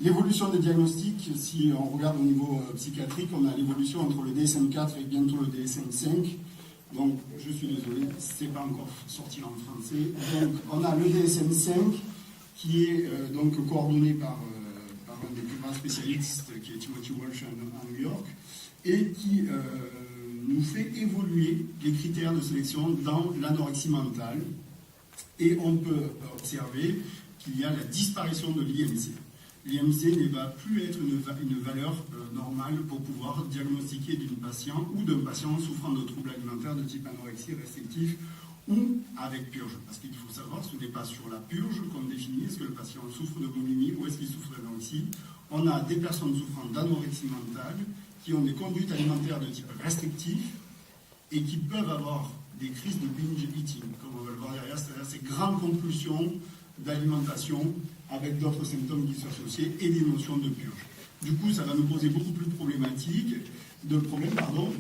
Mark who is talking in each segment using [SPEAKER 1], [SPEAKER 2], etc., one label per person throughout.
[SPEAKER 1] L'évolution des diagnostics, si on regarde au niveau psychiatrique, on a l'évolution entre le DSM-4 et bientôt le DSM-5. Donc, je suis désolé, c'est pas encore sorti en français. Donc, on a le DSM-5 qui est donc coordonné par un des plus grands spécialistes, qui est Timothy Walsh à New York, et qui nous fait évoluer les critères de sélection dans l'anorexie mentale. Et on peut observer qu'il y a la disparition de l'IMC. L'IMC ne va plus être une valeur normale pour pouvoir diagnostiquer d'un patient souffrant de troubles alimentaires de type anorexie restrictif ou avec purge. Parce qu'il faut savoir, ce n'est pas sur la purge qu'on définit est-ce que le patient souffre de boulimie ou est-ce qu'il souffre d'anorexie. On a des personnes souffrant d'anorexie mentale qui ont des conduites alimentaires de type restrictif et qui peuvent avoir des crises de binge eating, comme on va le voir derrière, c'est-à-dire ces grandes compulsions d'alimentation avec d'autres symptômes qui sont associés et des notions de purge. Du coup, ça va nous poser beaucoup plus de problème,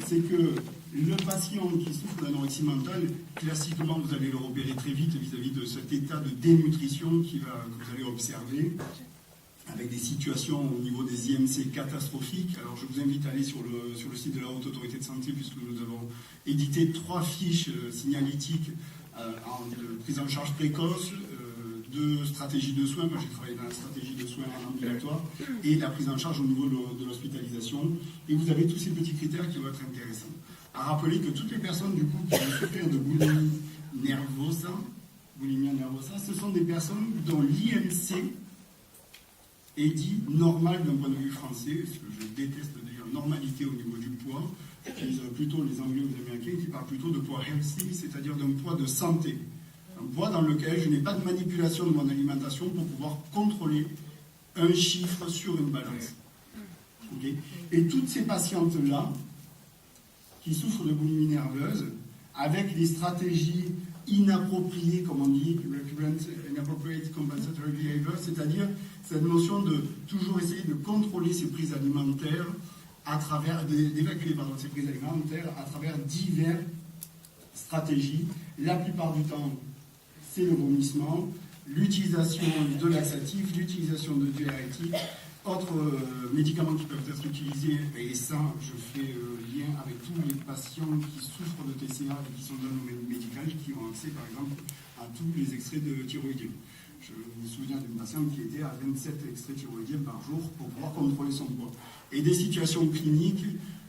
[SPEAKER 1] c'est que le patient qui souffre d'anorexie mentale, classiquement, vous allez le repérer très vite vis-à-vis de cet état de dénutrition que vous allez observer, avec des situations au niveau des IMC catastrophiques. Alors, je vous invite à aller sur le site de la Haute Autorité de Santé, puisque nous avons édité 3 fiches signalétiques de prise en charge précoce, de stratégie de soins. Moi, j'ai travaillé dans la stratégie de soins en ambulatoire et la prise en charge au niveau de l'hospitalisation. Et vous avez tous ces petits critères qui vont être intéressants. À rappeler que toutes les personnes, du coup, qui vont souffrir de boulimie nervosa, ce sont des personnes dont l'IMC est dit normal d'un point de vue français, ce que je déteste dire normalité au niveau du poids. J'utilise plutôt les Anglais ou les Américains qui parlent plutôt de poids healthy, c'est-à-dire d'un poids de santé. Un poids dans lequel je n'ai pas de manipulation de mon alimentation pour pouvoir contrôler un chiffre sur une balance. Okay. Et toutes ces patientes-là, qui souffrent de boulimie nerveuse, avec des stratégies inappropriées, comme on dit, recurrent inappropriate compensatory behavior, c'est-à-dire cette notion de toujours essayer de contrôler ses prises alimentaires d'évacuer ces prises alimentaires à travers diverses stratégies. La plupart du temps, c'est le vomissement, l'utilisation de laxatifs, l'utilisation de diurétiques, autres médicaments qui peuvent être utilisés, et ça, je fais lien avec tous les patients qui souffrent de TCA et qui sont dans le médical, qui ont accès, par exemple, à tous les extraits de thyroïdiens. Je me souviens d'une patiente qui était à 27 extraits thyroïdiens par jour pour pouvoir contrôler son poids. Et des situations cliniques,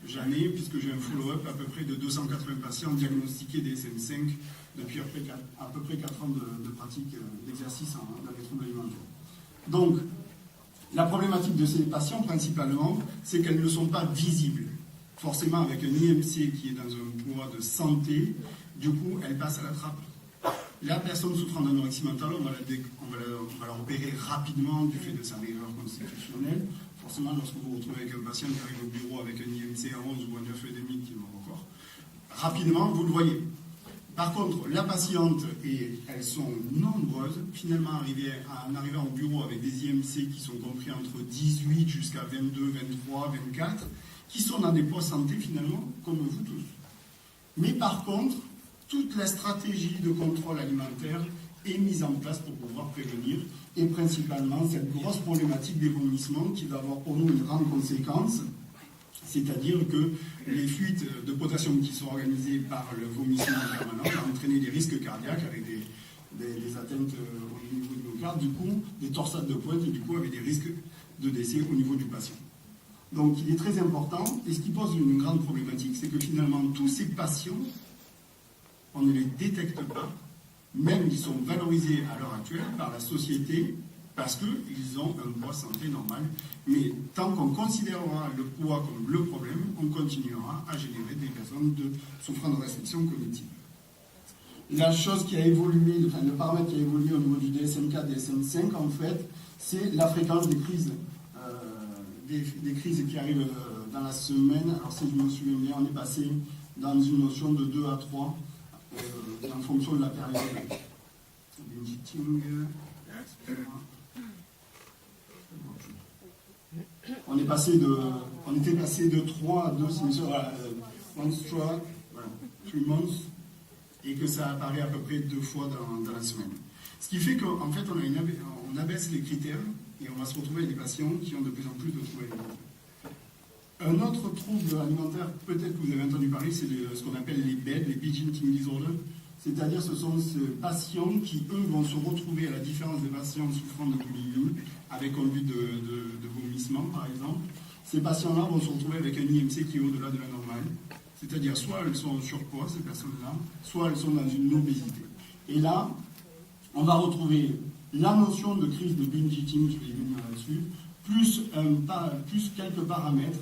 [SPEAKER 1] jamais, puisque j'ai un follow-up à peu près de 280 patients diagnostiqués DSM-5 depuis à peu près 4 ans de pratique d'exercice dans les troubles alimentaires. Donc, la problématique de ces patients, principalement, c'est qu'elles ne sont pas visibles. Forcément, avec un IMC qui est dans un poids de santé, du coup, elle passe à la trappe. La personne souffrant d'anorexie mentale, on va la repérer rapidement du fait de sa rigueur constitutionnelle. Forcément, lorsque vous vous retrouvez avec un patient qui arrive au bureau avec un IMC à 11 ou un 9,5 qui va encore, rapidement, vous le voyez. Par contre, la patiente, et elles sont nombreuses, finalement en arrivant au bureau avec des IMC qui sont compris entre 18 jusqu'à 22, 23, 24, qui sont dans des poids santé finalement, comme vous tous. Mais par contre, toute la stratégie de contrôle alimentaire est mise en place pour pouvoir prévenir, et principalement cette grosse problématique des vomissements qui va avoir pour nous une grande conséquence, c'est-à-dire que les fuites de potassium qui sont organisées par le vomissement permanent vont entraîner des risques cardiaques avec des atteintes au niveau du myocarde, du coup des torsades de pointe et du coup avec des risques de décès au niveau du patient. Donc il est très important, et ce qui pose une grande problématique, c'est que finalement tous ces patients, on ne les détecte pas, même ils sont valorisés à l'heure actuelle par la société parce qu'ils ont un poids santé normal. Mais tant qu'on considérera le poids comme le problème, on continuera à générer des personnes souffrant de restrictions cognitives. La chose qui a évolué, le paramètre qui a évolué au niveau du DSM-4, DSM-5, en fait, c'est la fréquence des crises. Des crises qui arrivent dans la semaine. Alors si je me souviens bien, on est passé dans une notion de 2 à 3 en fonction de la période. On était passé de 3 à 2, once 3 months, et que ça apparaît à peu près 2 fois dans la semaine. Ce qui fait qu'en fait, on abaisse les critères Et on va se retrouver avec des patients qui ont de plus en plus de troubles alimentaires. Un autre trouble alimentaire, peut-être que vous avez entendu parler, c'est ce qu'on appelle les BED, les Binge Eating Disorder. C'est-à-dire ce sont ces patients qui, eux, vont se retrouver, à la différence des patients souffrant de boulimie, avec conduite de vomissement, par exemple. Ces patients-là vont se retrouver avec un IMC qui est au-delà de la normale. C'est-à-dire soit elles sont en surpoids, ces personnes-là, soit elles sont dans une obésité. Et là, on va retrouver la notion de crise de binge eating, je vais y venir là-dessus, plus quelques paramètres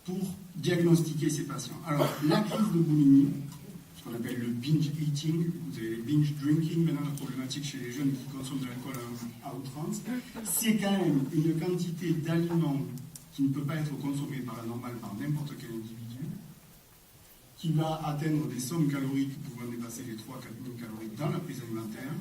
[SPEAKER 1] pour diagnostiquer ces patients. Alors, la crise de boulimie, ce qu'on appelle le binge eating, vous avez le binge drinking, maintenant la problématique chez les jeunes qui consomment de l'alcool à outrance, c'est quand même une quantité d'aliments qui ne peut pas être consommée par la normale par n'importe quel individu, qui va atteindre des sommes caloriques pouvant dépasser les 3-4 000 calories dans la prise alimentaire.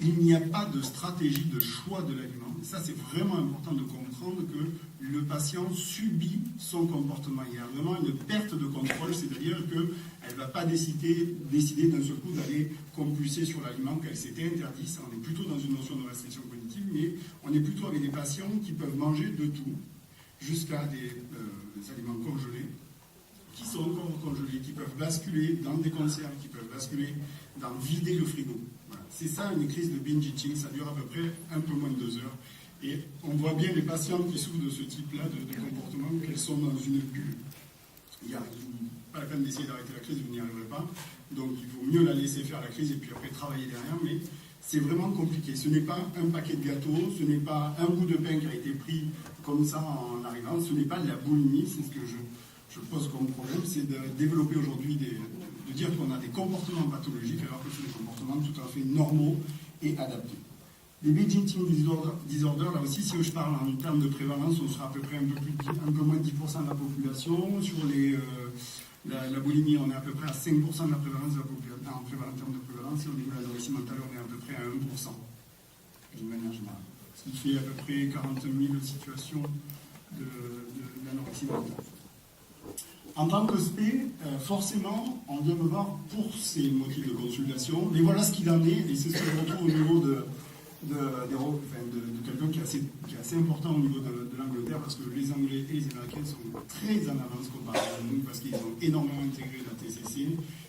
[SPEAKER 1] Il n'y a pas de stratégie de choix de l'aliment. Et ça, c'est vraiment important de comprendre que le patient subit son comportement. Il y a vraiment une perte de contrôle, c'est-à-dire qu'elle ne va pas décider d'un seul coup d'aller compulser sur l'aliment qu'elle s'était interdit. Ça, on est plutôt dans une notion de restriction cognitive, mais on est plutôt avec des patients qui peuvent manger de tout, jusqu'à des aliments congelés, qui sont encore congelés, qui peuvent basculer dans des conserves, qui peuvent basculer dans vider le frigo. Voilà. C'est ça une crise de binge eating, ça dure à peu près un peu moins de 2 heures. Et on voit bien les patients qui souffrent de ce type-là de comportement, qu'elles sont dans une bulle. Il n'y a pas la peine d'essayer d'arrêter la crise, vous n'y arriverez pas. Donc il vaut mieux la laisser faire la crise et puis après travailler derrière, mais c'est vraiment compliqué. Ce n'est pas un paquet de gâteaux, ce n'est pas un bout de pain qui a été pris comme ça en arrivant, ce n'est pas de la boulimie, c'est ce que je pose comme problème, c'est de développer aujourd'hui, de dire qu'on a des comportements pathologiques alors que ce sont des comportements tout à fait normaux et adaptés. Les binge eating disorder, là aussi, si je parle en termes de prévalence, on sera à peu près un peu moins de 10% de la population. Sur la boulimie, on est à peu près à 5% de la prévalence de la population, en termes de prévalence, et au niveau de l'anorexie mentale, on est à peu près à 1%, d'une manière générale. Ce qui fait à peu près 40 000 situations d'anorexie mentale. En tant que spé, forcément, on vient me voir pour ces motifs de consultation, mais voilà ce qu'il en est, et c'est ce que je retrouve au niveau de quelqu'un qui est assez important au niveau de l'Angleterre, parce que les Anglais et les Américains sont très en avance comparé à nous, parce qu'ils ont énormément intégré la TCC,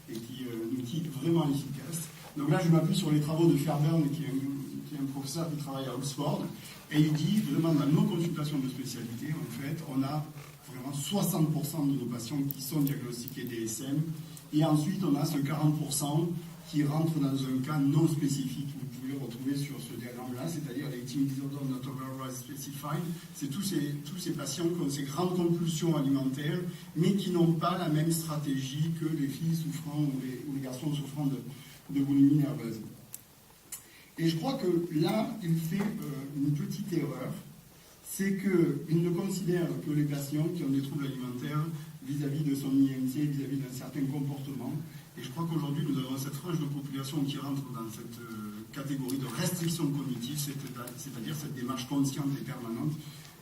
[SPEAKER 1] et qui est un outil vraiment efficace. Donc là, je m'appuie sur les travaux de Fairbairn, qui est un professeur qui travaille à Oxford, et il dit, vraiment, dans nos consultations de spécialité, en fait, on a vraiment 60% de nos patients qui sont diagnostiqués DSM, et ensuite on a ce 40% qui rentre dans un cas non spécifique. Vous pouvez le retrouver sur ce diagramme-là, c'est-à-dire les eating disorder not otherwise specified. C'est tous ces patients qui ont ces grandes compulsions alimentaires, mais qui n'ont pas la même stratégie que les filles souffrant ou les garçons souffrant de boulimie nerveuse. Et je crois que là, il fait une petite erreur, c'est qu'il ne considère que les patients qui ont des troubles alimentaires vis-à-vis de son IMC, vis-à-vis d'un certain comportement. Et je crois qu'aujourd'hui, nous avons cette frange de population qui rentre dans cette catégorie de restriction cognitive, c'est-à-dire cette démarche consciente et permanente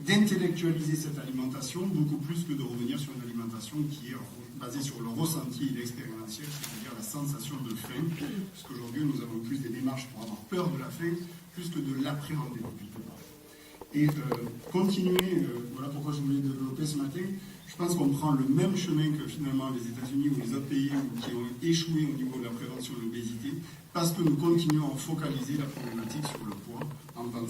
[SPEAKER 1] d'intellectualiser cette alimentation beaucoup plus que de revenir sur une alimentation qui est basée sur le ressenti et l'expérientiel, c'est-à-dire la sensation de faim, puisqu'aujourd'hui, nous avons plus des démarches pour avoir peur de la faim, plus que de l'appréhender quelque part. Et continuer, voilà pourquoi je voulais développer ce matin, je pense qu'on prend le même chemin que finalement les États-Unis ou les autres pays qui ont échoué au niveau de la prévention de l'obésité, parce que nous continuons à focaliser la problématique sur le poids en pensant